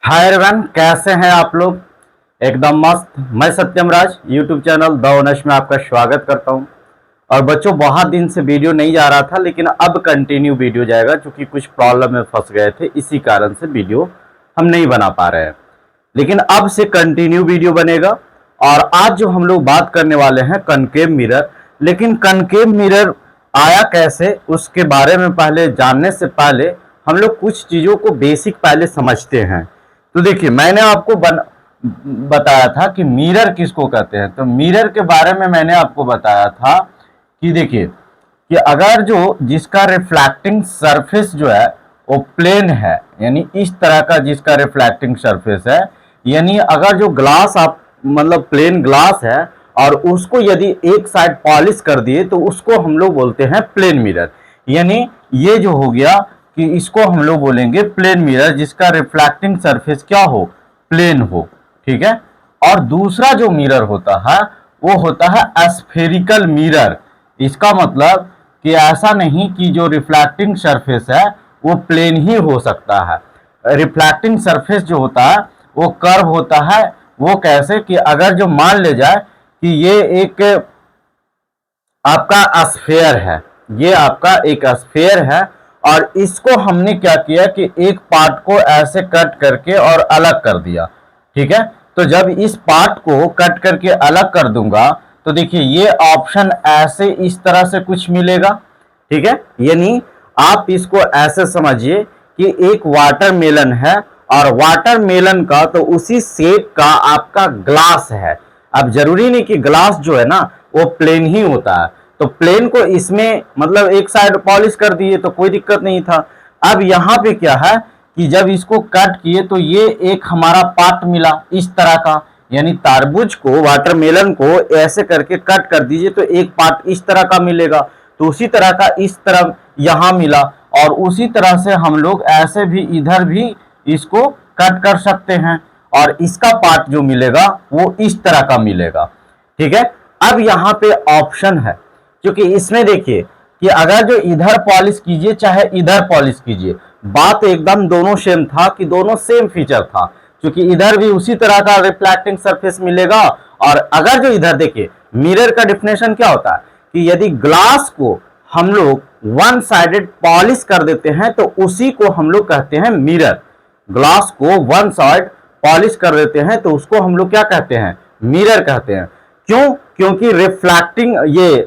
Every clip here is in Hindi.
हाय एवरीवन, कैसे हैं आप लोग। एकदम मस्त। मैं सत्यम राज यूट्यूब चैनल द ओनर्स में आपका स्वागत करता हूं। और बच्चों, बहुत दिन से वीडियो नहीं जा रहा था, लेकिन अब कंटिन्यू वीडियो जाएगा क्योंकि कुछ प्रॉब्लम में फंस गए थे, इसी कारण से वीडियो हम नहीं बना पा रहे हैं। लेकिन अब से कंटिन्यू वीडियो बनेगा। और आज जो हम लोग बात करने वाले हैं कनकेव मिरर। लेकिन कनकेव मिरर आया कैसे, उसके बारे में पहले जानने से पहले हम लोग कुछ चीज़ों को बेसिक पहले समझते हैं। तो देखिए, मैंने आपको बताया था कि मिरर किसको कहते हैं। तो मिरर के बारे में मैंने आपको बताया था कि देखिए कि अगर जो जिसका रिफ्लेक्टिंग सरफेस जो है वो प्लेन है, यानी इस तरह का जिसका रिफ्लेक्टिंग सरफेस है, यानी अगर जो ग्लास आप मतलब प्लेन ग्लास है और उसको यदि एक साइड पॉलिश कर दिए तो उसको हम लोग बोलते हैं प्लेन मिरर। यानी ये जो हो गया कि इसको हम लोग बोलेंगे प्लेन मिरर, जिसका रिफ्लेक्टिंग सरफेस क्या हो, प्लेन हो। ठीक है। और दूसरा जो मिरर होता है वो होता है स्फेरिकल मिरर। इसका मतलब कि ऐसा नहीं कि जो रिफ्लेक्टिंग सरफेस है वो प्लेन ही हो सकता है। रिफ्लेक्टिंग सरफेस जो होता है वो कर्व होता है। वो कैसे कि अगर जो मान ले जाए कि ये एक आपका स्फेयर है, ये आपका एक स्फेयर है और इसको हमने क्या किया कि एक पार्ट को ऐसे कट करके और अलग कर दिया। ठीक है। तो जब इस पार्ट को कट करके अलग कर दूंगा तो देखिए ये ऑप्शन ऐसे इस तरह से कुछ मिलेगा। ठीक है। यानी आप इसको ऐसे समझिए कि एक वाटरमेलन है और वाटरमेलन का तो उसी शेप का आपका ग्लास है। अब जरूरी नहीं कि ग्लास जो है ना वो प्लेन ही होता है। तो प्लेन को इसमें मतलब एक साइड पॉलिश कर दिए तो कोई दिक्कत नहीं था। अब यहाँ पे क्या है कि जब इसको कट किए तो ये एक हमारा पार्ट मिला इस तरह का, यानी तरबूज को, वाटरमेलन को ऐसे करके कट कर दीजिए तो एक पार्ट इस तरह का मिलेगा। तो उसी तरह का इस तरफ यहाँ मिला और उसी तरह से हम लोग ऐसे भी इधर भी इसको कट कर सकते हैं और इसका पार्ट जो मिलेगा वो इस तरह का मिलेगा। ठीक है। अब यहाँ पे ऑप्शन है, क्योंकि इसमें देखिए कि अगर जो इधर पॉलिश कीजिए चाहे इधर पॉलिश कीजिए, बात एकदम दोनों सेम था कि दोनों सेम फीचर था, क्योंकि इधर भी उसी तरह का रिफ्लेक्टिंग सरफेस मिलेगा। और अगर जो इधर देखिए, मिरर का डिफिनेशन क्या होता है कि यदि ग्लास को हम लोग वन साइडेड पॉलिश कर देते हैं तो उसी को हम लोग कहते हैं मिरर। ग्लास को वन साइड पॉलिश कर देते हैं तो उसको हम लोग क्या कहते हैं, मिरर कहते हैं। क्यों? क्योंकि रिफ्लेक्टिंग ये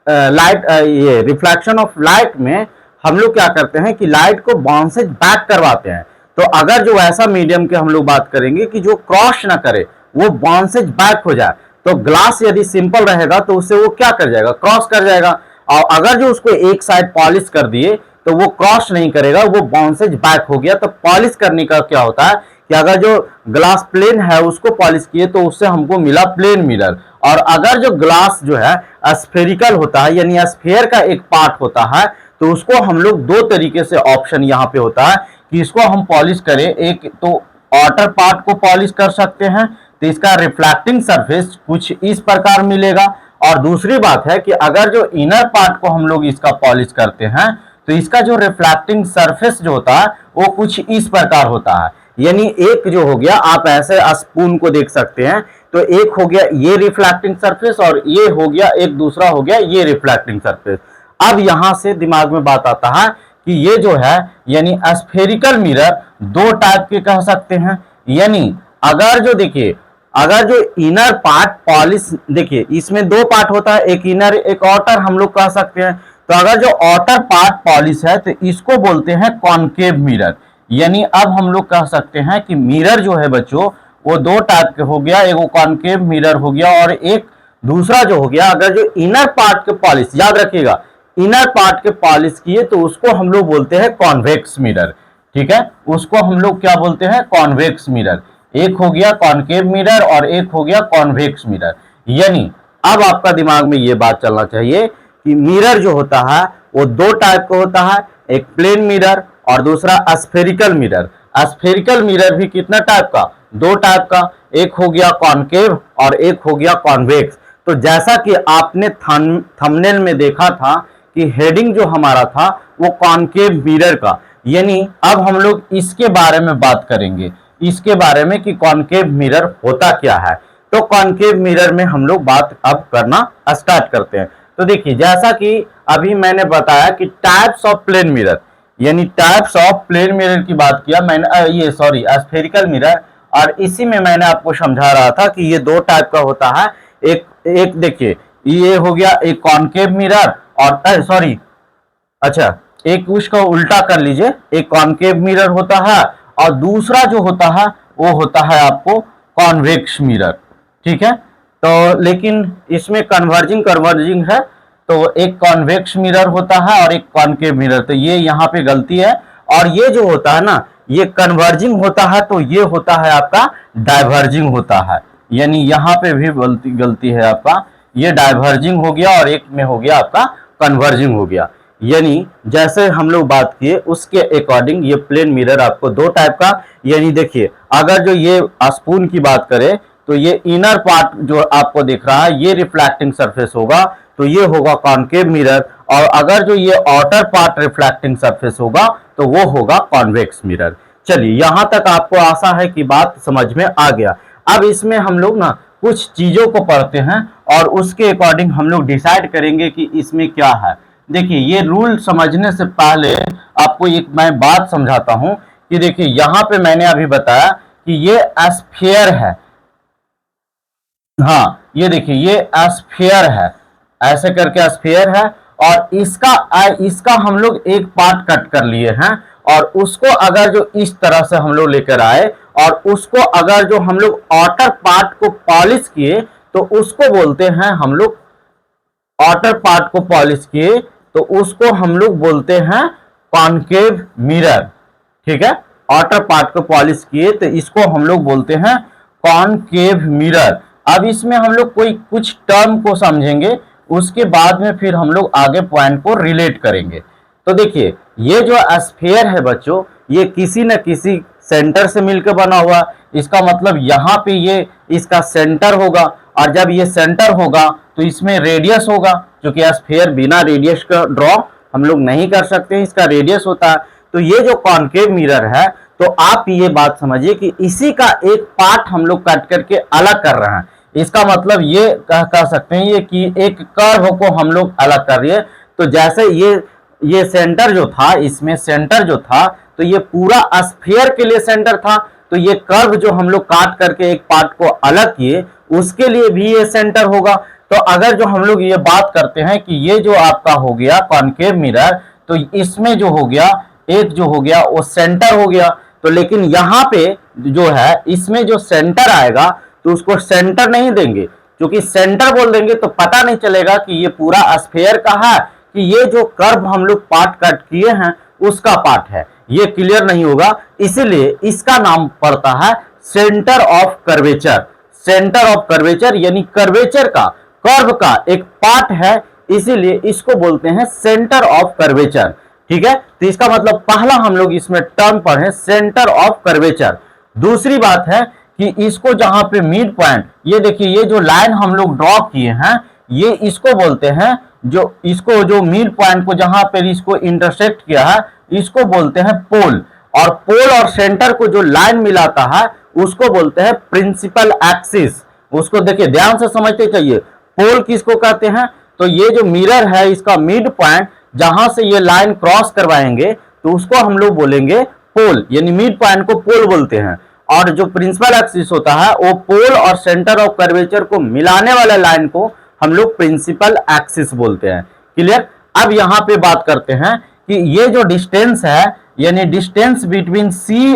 लाइट, ये रिफ्लेक्शन ऑफ लाइट में हम लोग क्या करते हैं कि लाइट को बाउंसेज बैक करवाते हैं। तो अगर जो ऐसा मीडियम की हम लोग बात करेंगे कि जो क्रॉस ना करे, वो बाउंसेज बैक हो जाए, तो ग्लास यदि सिंपल रहेगा तो उससे वो क्या कर जाएगा, क्रॉस कर जाएगा। और अगर जो उसको एक साइड पॉलिश कर दिए तो वो क्रॉस नहीं करेगा, वो बाउंसेज बैक हो गया। तो पॉलिश करने का क्या होता है कि अगर जो ग्लास प्लेन है उसको पॉलिश किए तो उससे हमको मिला प्लेन मिरर। और अगर जो ग्लास जो है स्फेरिकल होता है, यानी स्फेयर का एक पार्ट होता है, तो उसको हम लोग दो तरीके से ऑप्शन यहाँ पे होता है कि इसको हम पॉलिश करें। एक तो आउटर पार्ट को पॉलिश कर सकते हैं तो इसका रिफ्लेक्टिंग सरफेस कुछ इस प्रकार मिलेगा। और दूसरी बात है कि अगर जो इनर पार्ट को हम लोग इसका पॉलिश करते हैं तो इसका जो रिफ्लेक्टिंग सरफेस जो होता है वो कुछ इस प्रकार होता है। यानी एक जो हो गया, आप ऐसे स्पून को देख सकते हैं, तो एक हो गया ये रिफ्लेक्टिंग सरफेस और ये हो गया, एक दूसरा हो गया ये रिफ्लेक्टिंग सरफेस। अब यहां से दिमाग में बात आता है कि ये जो है यानी स्फेरिकल मिरर दो टाइप के कह सकते हैं। यानी अगर जो देखिए, अगर जो इनर पार्ट पॉलिश, देखिए इसमें दो पार्ट होता है, एक इनर एक आउटर हम लोग कह सकते हैं। तो अगर जो आउटर पार्ट पॉलिश है तो इसको बोलते हैं कॉनकेव मिरर। यानी अब हम लोग कह सकते हैं कि मिरर जो है बच्चों वो दो टाइप के हो गया, एक कॉनकेव मिरर हो गया और एक दूसरा जो हो गया, अगर जो इनर पार्ट के पॉलिश, याद रखिएगा इनर पार्ट के पॉलिश किए तो उसको हम लोग बोलते हैं कॉन्वेक्स मिरर। ठीक है, उसको हम लोग क्या बोलते हैं, कॉन्वेक्स मिरर। एक हो गया कॉनकेव मिरर और एक हो गया कॉन्वेक्स मिरर। यानी अब आपका दिमाग में ये बात चलना चाहिए कि मिरर जो होता है वो दो टाइप का होता है, एक प्लेन मिरर और दूसरा स्फेरिकल मिरर। स्फेरिकल मिरर भी कितना टाइप का, दो टाइप का, एक हो गया कॉनकेव और एक हो गया कॉन्वेक्स। तो जैसा कि आपने थंबनेल में देखा था कि हेडिंग जो हमारा था वो कॉनकेव मिरर का, यानी अब हम लोग इसके बारे में बात करेंगे, इसके बारे में कि कॉनकेव मिरर होता क्या है। तो कॉनकेव मिरर में हम लोग बात अब करना स्टार्ट करते हैं। तो देखिए, जैसा कि अभी मैंने बताया कि टाइप्स ऑफ प्लेन मिरर, यानी टाइप्स ऑफ प्लेन मिरर की बात किया मैंने, ये सॉरी स्फेरिकल मिरर, और इसी में मैंने आपको समझा रहा था कि ये दो टाइप का होता है। एक देखिए, ये हो गया एक कॉनकेव मिरर, और सॉरी, अच्छा, एक उसको उल्टा कर लीजिए, एक कॉनकेव मिरर होता है और दूसरा जो होता है वो होता है आपको कॉन्वेक्स मिरर, ठीक है। तो लेकिन इसमें कन्वर्जिंग कन्वर्जिंग है, तो एक कॉन्वेक्स मिरर होता है और एक कॉनकेव मिरर, तो ये यहाँ पे गलती है। और ये जो होता है ना, ये कन्वर्जिंग होता है, तो ये होता है आपका डाइवर्जिंग होता है, यानी यहाँ पे भी गलती है आपका, ये डाइवर्जिंग हो गया और एक में हो गया आपका कन्वर्जिंग हो गया। यानी जैसे हम लोग बात किए उसके अकॉर्डिंग ये प्लेन मिरर आपको दो टाइप का, यानी देखिए, अगर जो ये स्पून की बात करें तो ये इनर पार्ट जो आपको दिख रहा है ये रिफ्लेक्टिंग सरफेस होगा, तो ये होगा कॉनकेव मिरर, और अगर जो ये आउटर पार्ट रिफ्लेक्टिंग सरफेस होगा तो वो होगा कॉन्वेक्स मिरर। चलिए, यहां तक आपको आशा है कि बात समझ में आ गया। अब इसमें हम लोग ना कुछ चीजों को पढ़ते हैं और उसके अकॉर्डिंग हम लोग डिसाइड करेंगे कि इसमें क्या है। देखिए, ये रूल समझने से पहले आपको एक मैं बात समझाता हूं कि देखिए, यहां पे मैंने अभी बताया कि ये स्फीयर है, हाँ, ये देखिए, ये स्फीयर है, ऐसे करके स्फीयर है, और इसका हम लोग एक पार्ट कट कर लिए हैं, और उसको अगर जो इस तरह से हम लोग लेकर आए और उसको अगर जो हम लोग आउटर पार्ट को पॉलिश किए तो उसको बोलते हैं हम लोग, आउटर पार्ट को पॉलिश किए तो उसको हम लोग बोलते हैं कॉनकेव मिरर, ठीक है। आउटर पार्ट को पॉलिश किए तो इसको हम लोग बोलते हैं कॉनकेव मिरर। अब इसमें हम लोग कोई कुछ टर्म को समझेंगे, उसके बाद में फिर हम लोग आगे पॉइंट को रिलेट करेंगे। तो देखिए, ये जो स्फीयर है बच्चों, ये किसी न किसी सेंटर से मिलकर बना हुआ, इसका मतलब यहाँ पे ये इसका सेंटर होगा, और जब ये सेंटर होगा तो इसमें रेडियस होगा, क्योंकि स्फीयर बिना रेडियस का ड्रॉ हम लोग नहीं कर सकते, इसका रेडियस होता है। तो ये जो कॉनकेव मिरर है, तो आप ये बात समझिए कि इसी का एक पार्ट हम लोग कट करके अलग कर रहे हैं। इसका मतलब ये कह सकते हैं ये कि एक कर्व को हम लोग अलग कर रहे हैं। तो जैसे ये सेंटर जो था, इसमें सेंटर जो था, तो ये पूरा स्फीयर के लिए सेंटर था, तो ये कर्व जो हम लोग काट करके एक पार्ट को अलग किए उसके लिए भी ये सेंटर होगा। तो अगर जो हम लोग ये बात करते हैं कि ये जो आपका हो गया कॉनकेव मिरर, तो इसमें जो हो गया, एक जो हो गया वो सेंटर हो गया। तो लेकिन यहाँ पे जो है, इसमें जो सेंटर आएगा तो उसको सेंटर नहीं देंगे, क्योंकि सेंटर बोल देंगे तो पता नहीं चलेगा कि ये पूरा स्फीयर का है कि ये जो कर्व हम लोग पार्ट कट किए हैं उसका पार्ट है, ये क्लियर नहीं होगा। इसीलिए इसका नाम पड़ता है centre of curvature. Centre of curvature यानी कर्वेचर का, कर्व का एक पार्ट है, इसीलिए इसको बोलते हैं सेंटर ऑफ कर्वेचर, ठीक है। तो इसका मतलब पहला हम लोग इसमें टर्म पढ़े सेंटर ऑफ कर्वेचर। दूसरी बात है कि इसको जहां पे मिड पॉइंट, ये देखिए, ये जो लाइन हम लोग ड्रॉ किए हैं, ये इसको बोलते हैं, जो इसको जो मिड पॉइंट को जहां पे इसको इंटरसेक्ट किया है इसको बोलते हैं पोल, और पोल और सेंटर को जो लाइन मिलाता है उसको बोलते हैं प्रिंसिपल एक्सिस। उसको देखिए, ध्यान से समझते चाहिए, पोल किसको कहते हैं, तो ये जो मिरर है इसका मिड पॉइंट जहां से ये लाइन क्रॉस करवाएंगे तो उसको हम लोग बोलेंगे पोल, यानी मिड पॉइंट को पोल बोलते हैं। और जो प्रिंसिपल एक्सिस होता है वो पोल और सेंटर ऑफ कर्वेचर को मिलाने वाला लाइन को हम लोग प्रिंसिपल एक्सिस बोलते हैं, क्लियर। अब यहां पे बात करते हैं कि ये जो डिस्टेंस है, यानी distance between C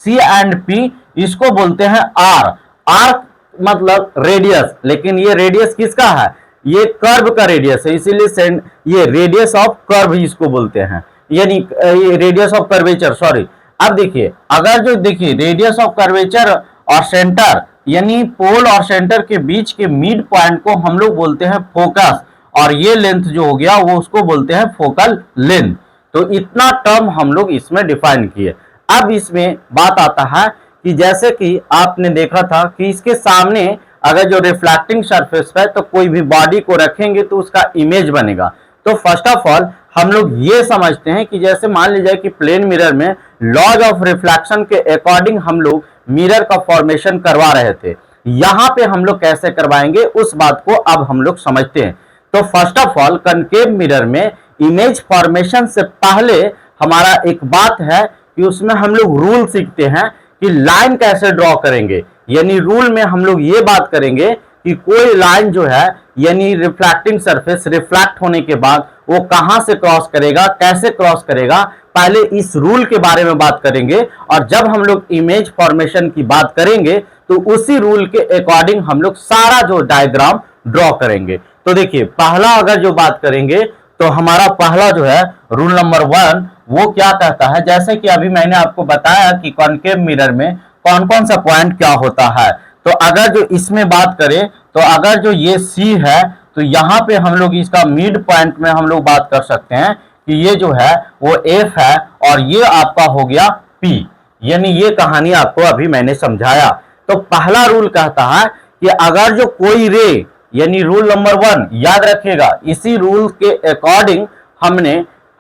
and P, इसको बोलते हैं आर। आर मतलब रेडियस, लेकिन ये रेडियस किसका है, ये कर्व का रेडियस है, इसीलिए ये रेडियस ऑफ कर्व इसको बोलते हैं, यानी रेडियस ऑफ कर्वेचर, सॉरी। अब देखिए, अगर जो देखिए रेडियस ऑफ कर्वेचर और सेंटर, यानी पोल और सेंटर के बीच के मिड पॉइंट को हम लोग बोलते हैं फोकस, और ये लेंथ जो हो गया वो उसको बोलते हैं फोकल लेंथ। तो इतना टर्म हम लोग इसमें डिफाइन किए। अब इसमें बात आता है कि जैसे कि आपने देखा था कि इसके सामने अगर जो रिफ्लेक्टिंग सरफेस है तो कोई भी बॉडी को रखेंगे तो उसका इमेज बनेगा। तो फर्स्ट ऑफ ऑल हम लोग ये समझते हैं कि जैसे मान लीजिए कि प्लेन मिरर में लॉज ऑफ रिफ्लेक्शन के अकॉर्डिंग हम लोग मिरर का फॉर्मेशन करवा रहे थे, यहां पे हम लोग कैसे करवाएंगे उस बात को अब हम लोग समझते हैं। तो first of all concave mirror में इमेज फॉर्मेशन से पहले हमारा एक बात है कि उसमें हम लोग रूल सीखते हैं कि लाइन कैसे ड्रॉ करेंगे। यानी रूल में हम लोग ये बात करेंगे कि कोई लाइन जो है यानी रिफ्लेक्टिंग सरफेस रिफ्लेक्ट होने के बाद वो कहां से क्रॉस करेगा, कैसे क्रॉस करेगा, पहले इस रूल के बारे में बात करेंगे। और जब हम लोग इमेज फॉर्मेशन की बात करेंगे तो उसी रूल के अकॉर्डिंग हम लोग सारा जो डायग्राम ड्रॉ करेंगे। तो देखिए पहला अगर जो बात करेंगे तो हमारा पहला जो है रूल नंबर 1 वो क्या कहता है, जैसे कि अभी मैंने आपको बताया कि कॉनकेव मिरर में कौन कौन सा पॉइंट क्या होता है। तो अगर जो इसमें बात करें तो अगर जो ये C है तो यहां पे हम लोग इसका मिड पॉइंट में हम लोग बात कर सकते हैं कि ये जो है वो F है और ये आपका हो गया P। यानी ये कहानी आपको अभी मैंने समझाया। तो पहला रूल कहता है कि अगर जो कोई रे, यानी रूल नंबर 1 याद रखिएगा, इसी रूल के अकॉर्डिंग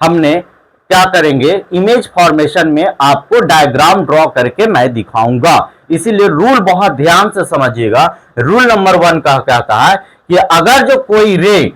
हमने क्या करेंगे, इमेज फॉर्मेशन में आपको डायग्राम ड्रॉ करके मैं दिखाऊंगा। इसीलिए रूल बहुत ध्यान से समझिएगा। रूल नंबर 1 का कहता है कि अगर जो कोई रे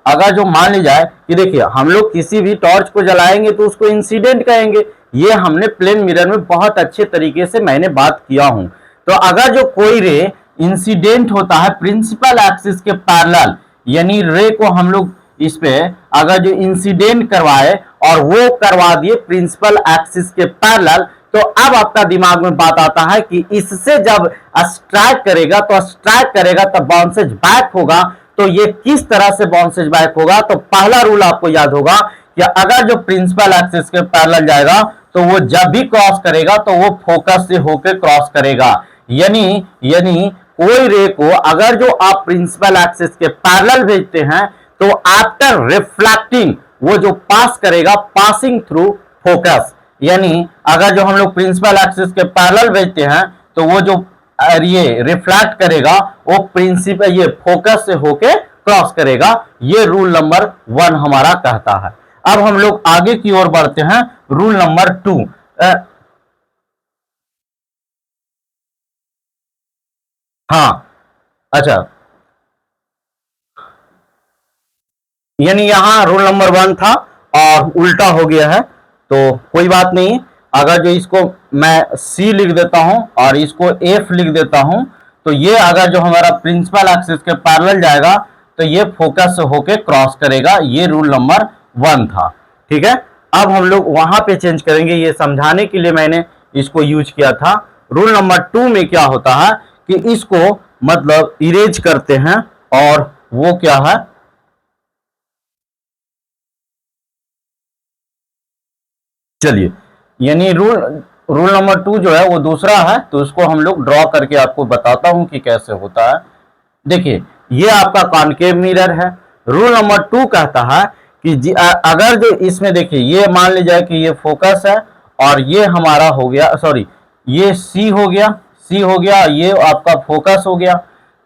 अगर जो मान ली जाए कि देखिए हम लोग किसी भी टॉर्च को जलाएंगे तो उसको इंसिडेंट कहेंगे। ये हमने प्लेन मिरर में बहुत अच्छे तरीके से मैंने बात किया हूं। तो अगर जो कोई रे इंसिडेंट होता है प्रिंसिपल एक्सिस के पैरेलल, यानी रे को हम लोग इस पे अगर जो इंसिडेंट करवाए और वो करवा दिए प्रिंसिपल एक्सिस के पैरेलल, तो अब आपका दिमाग में बात आता है कि इससे जब स्ट्राइक करेगा तो स्ट्राइक करेगा तब बाउंसेज बैक होगा। तो ये किस तरह से बाउंसेज बैक होगा, तो पहला रूल आपको याद होगा कि अगर जो प्रिंसिपल एक्सिस के पैरेलल जाएगा तो वो जब भी क्रॉस करेगा तो वो फोकस से होकर क्रॉस करेगा। यानी कोई रे को अगर जो आप प्रिंसिपल एक्सिस के पैरेलल भेजते हैं तो आफ्टर रिफ्लेक्टिंग वो जो पास करेगा पासिंग थ्रू फोकस। यानी अगर जो हम लोग प्रिंसिपल एक्सिस के पैरेलल भेजते हैं तो वो जो ये रिफ्लेक्ट करेगा वो प्रिंसिपल ये फोकस से होके क्रॉस करेगा। ये रूल नंबर 1 हमारा कहता है। अब हम लोग आगे की ओर बढ़ते हैं। रूल नंबर 2 अच्छा, यानी यहां रूल नंबर 1 था और उल्टा हो गया है, तो कोई बात नहीं। अगर जो इसको मैं C लिख देता हूं और इसको F लिख देता हूं तो ये अगर जो हमारा प्रिंसिपल एक्सिस के पैरेलल जाएगा तो ये फोकस से होके क्रॉस करेगा। ये रूल नंबर 1 था। ठीक है, अब हम लोग वहां पे चेंज करेंगे। ये समझाने के लिए मैंने इसको यूज किया था। रूल नंबर 2 में क्या होता है कि इसको मतलब इरेज करते हैं और वो क्या है, चलिए, यानी रूल नंबर 2 जो है वो दूसरा है, तो इसको हम लोग ड्रॉ करके आपको बताता हूं कि कैसे होता है। देखिए ये आपका कॉनकेव मिरर है। रूल नंबर 2 कहता है कि अगर जो इसमें देखिए ये मान लीजिए कि ये फोकस है और ये हमारा हो गया, सॉरी ये C हो गया, ये आपका फोकस हो गया।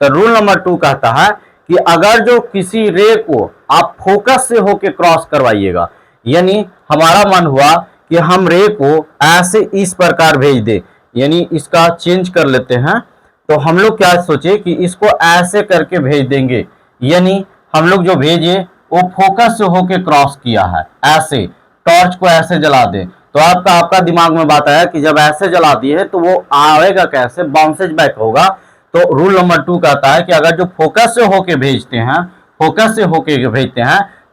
तो रूल नंबर 2 कहता है कि अगर जो किसी रे को आप फोकस से होके क्रॉस करवाइएगा, यानी हमारा मन हुआ कि हम रे को ऐसे इस प्रकार भेज दे, यानी इसका चेंज कर लेते हैं। तो हम लोग क्या सोचे कि इसको ऐसे करके भेज देंगे, यानी हम लोग जो भेजे वो फोकस से होके क्रॉस किया है, ऐसे टॉर्च को ऐसे जला दे। तो आपका दिमाग में बात आया कि जब ऐसे जला दिए तो वो आएगा कैसे, बाउंसेज बैक होगा। तो रूल नंबर 2 कहता है कि अगर जो फोकस से होके भेजते हैं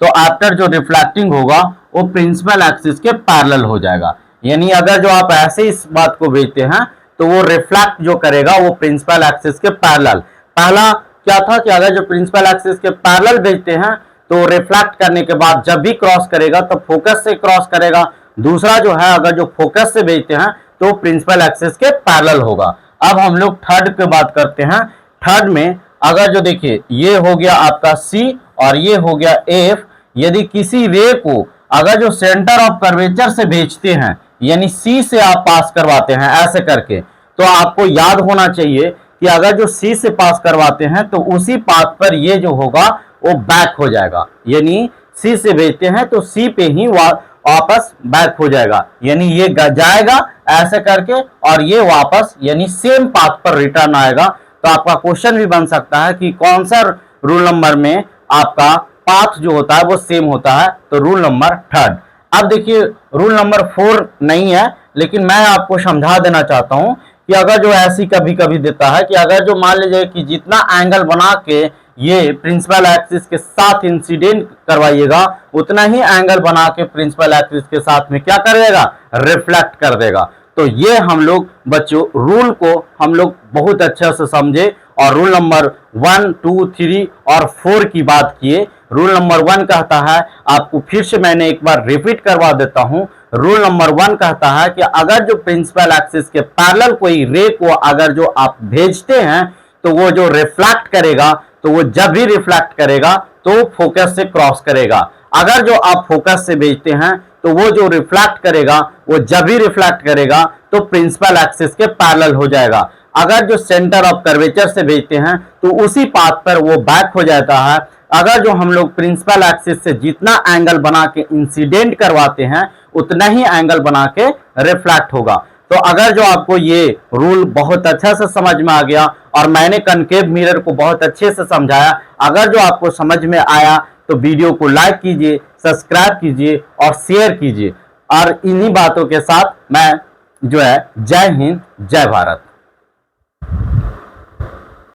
तो आफ्टर जो रिफ्लेक्टिंग होगा वो प्रिंसिपल एक्सिस के पैरेलल हो जाएगा। यानी अगर जो आप ऐसे इस बात को भेजते हैं तो वो रिफ्लेक्ट जो करेगा वो प्रिंसिपल एक्सिस के पैरेलल। पहला क्या था कि अगर जो प्रिंसिपल एक्सिस के पैरेलल भेजते हैं तो रिफ्लेक्ट करने के बाद जब भी क्रॉस करेगा तो फोकस से क्रॉस करेगा। दूसरा जो है अगर जो फोकस से भेजते हैं तो प्रिंसिपल एक्सिस के पैरेलल होगा। अब हम लोग थर्ड पे बात करते हैं। थर्ड में अगर जो देखिए ये हो गया आपका C और ये हो गया F। यदि किसी रे को अगर जो सेंटर ऑफ कर्वेचर से भेजते हैं, यानी C से आप पास करवाते हैं ऐसे करके, तो आपको याद होना चाहिए कि अगर जो C से पास करवाते हैं तो उसी पाथ पर ये जो होगा वो बैक हो जाएगा। यानी सी से भेजते हैं तो सी पे ही वापस बैक हो जाएगा, यानी ये जाएगा ऐसे करके और ये वापस यानी सेम पाथ पर रिटर्न आएगा। तो आपका क्वेश्चन भी बन सकता है कि कौन सा रूल नंबर में आपका पाथ जो होता है वो सेम होता है, तो रूल नंबर 3। अब देखिए रूल नंबर 4 नहीं है, लेकिन मैं आपको समझा देना चाहता हूं कि अगर जो ऐसी कभी कभी देता है कि अगर जो मान लीजिए कि जितना एंगल बना के ये प्रिंसिपल एक्सिस के साथ इंसिडेंट करवाइएगा उतना ही एंगल बना के प्रिंसिपल एक्सिस के साथ में क्या करेगा, रिफ्लेक्ट कर देगा। तो ये हम लोग बच्चों रूल को हम लोग बहुत अच्छे से समझे और रूल नंबर 1, 2, 3 और 4 की बात किए। रूल नंबर 1 कहता है, आपको फिर से मैंने एक बार रिपीट करवा देता हूं। रूल नंबर 1 कहता है कि अगर जो प्रिंसिपल एक्सिस के पैरेलल कोई रे को अगर जो आप भेजते हैं तो वो जो रिफ्लेक्ट करेगा, तो वो जब भी रिफ्लेक्ट करेगा तो फोकस से क्रॉस करेगा। अगर जो आप फोकस से भेजते हैं तो वो जो रिफ्लेक्ट करेगा वो जब भी रिफ्लेक्ट करेगा तो प्रिंसिपल एक्सिस के पैरेलल हो जाएगा। अगर जो सेंटर ऑफ कर्वेचर से भेजते हैं तो उसी पाथ पर वो बैक हो जाता है। अगर जो हम लोग प्रिंसिपल एक्सिस से जितना एंगल बना के इंसिडेंट करवाते हैं उतना ही एंगल बना के रिफ्लेक्ट होगा। तो अगर जो आपको ये रूल बहुत अच्छा से समझ में आ गया और मैंने कनकेव मिरर को बहुत अच्छे से समझाया, अगर जो आपको समझ में आया तो वीडियो को लाइक कीजिए, सब्सक्राइब कीजिए और शेयर कीजिए। और इन्हीं बातों के साथ मैं जो है जय हिंद जय भारत।